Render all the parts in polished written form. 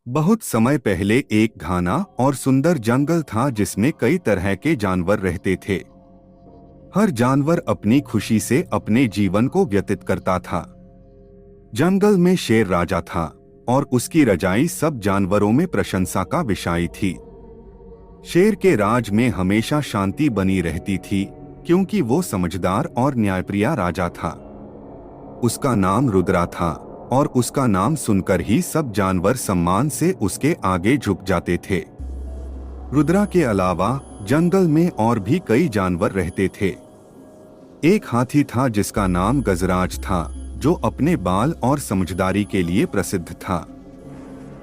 बहुत समय पहले एक घना और सुंदर जंगल था जिसमें कई तरह के जानवर रहते थे। हर जानवर अपनी खुशी से अपने जीवन को व्यतीत करता था। जंगल में शेर राजा था और उसकी रजाई सब जानवरों में प्रशंसा का विषय थी। शेर के राज में हमेशा शांति बनी रहती थी क्योंकि वो समझदार और न्यायप्रिय राजा था। उसका नाम रुद्रा था और उसका नाम सुनकर ही सब जानवर सम्मान से उसके आगे झुक जाते थे। रुद्रा के अलावा जंगल में और भी कई जानवर रहते थे। एक हाथी था जिसका नाम गजराज था, जो अपने बाल और समझदारी के लिए प्रसिद्ध था।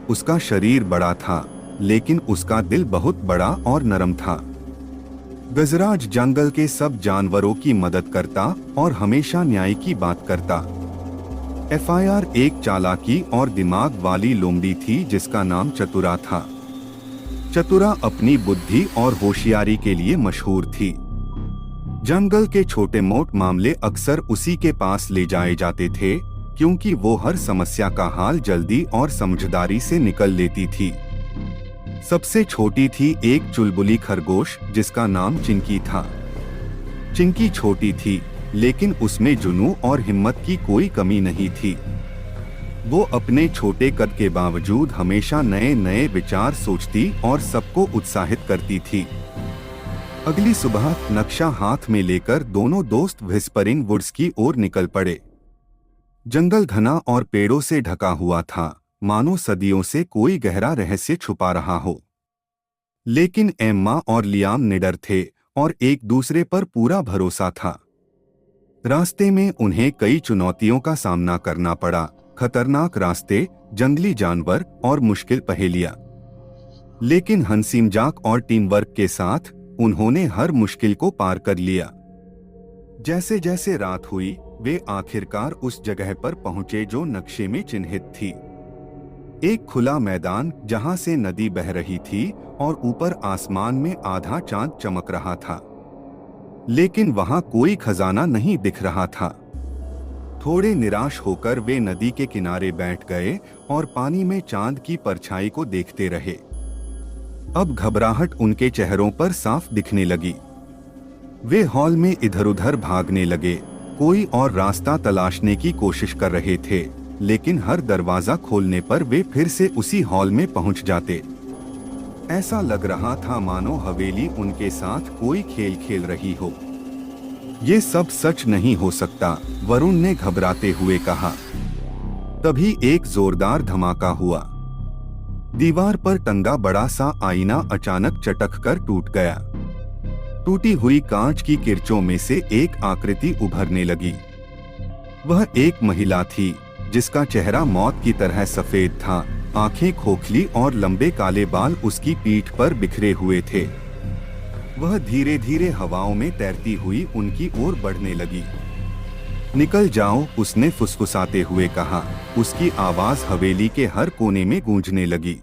उसका शरीर बड़ा था, लेकिन उसका दिल बहुत बड़ा और नरम था। गजराज जंगल के सब जानवरों की मदद करता और हमेशा न्याय की बात करता। FIR एक चालाकी और दिमाग वाली लोमड़ी थी जिसका नाम चतुरा था। चतुरा अपनी बुद्धि और होशियारी के लिए मशहूर थी। जंगल के छोटे मोट मामले अक्सर उसी के पास ले जाए जाते थे क्योंकि वो हर समस्या का हाल जल्दी और समझदारी से निकल लेती थी। सबसे छोटी थी एक चुलबुली खरगोश जिसका नाम चिंकी था। चिंकी छोटी थी, लेकिन उसमें जुनून और हिम्मत की कोई कमी नहीं थी। वो अपने छोटे कद के बावजूद हमेशा नए नए विचार सोचती और सबको उत्साहित करती थी। अगली सुबह नक्शा हाथ में लेकर दोनों दोस्त व्हिस्परिंग वुड्स की ओर निकल पड़े। जंगल घना और पेड़ों से ढका हुआ था, मानो सदियों से कोई गहरा रहस्य छुपा रहा हो। लेकिन एम्मा और लियाम निडर थे और एक दूसरे पर पूरा भरोसा था। रास्ते में उन्हें कई चुनौतियों का सामना करना पड़ा। खतरनाक रास्ते, जंगली जानवर और मुश्किल पहेलियां। लेकिन हंसी-मजाक और टीम वर्क के साथ उन्होंने हर मुश्किल को पार कर लिया। जैसे जैसे रात हुई, वे आखिरकार उस जगह पर पहुंचे जो नक्शे में चिन्हित थी। एक खुला मैदान जहां से नदी बह रही थी और ऊपर आसमान में आधा चांद चमक रहा था। लेकिन वहां कोई खजाना नहीं दिख रहा था। थोड़े निराश होकर वे नदी के किनारे बैठ गए और पानी में चांद की परछाई को देखते रहे। अब घबराहट उनके चेहरों पर साफ दिखने लगी। वे हॉल में इधर-उधर भागने लगे, कोई और रास्ता तलाशने की कोशिश कर रहे थे, लेकिन हर दरवाजा खोलने पर वे फिर से उसी हॉल में पहुंच जाते। ऐसा लग रहा था मानो हवेली उनके साथ कोई खेल खेल रही हो। ये सब सच नहीं हो सकता, वरुण ने घबराते हुए कहा। तभी एक जोरदार धमाका हुआ। दीवार पर टंगा बड़ा सा आईना अचानक चटक कर टूट गया। टूटी हुई कांच की किरचों में से एक आकृति उभरने लगी। वह एक महिला थी जिसका चेहरा मौत की तरह सफेद था। आंखें खोखली और लंबे काले बाल उसकी पीठ पर बिखरे हुए थे। वह धीरे धीरे हवाओं में तैरती हुई उनकी ओर बढ़ने लगी। निकल जाओ, उसने फुसफुसाते हुए कहा। उसकी आवाज हवेली के हर कोने में गूंजने लगी।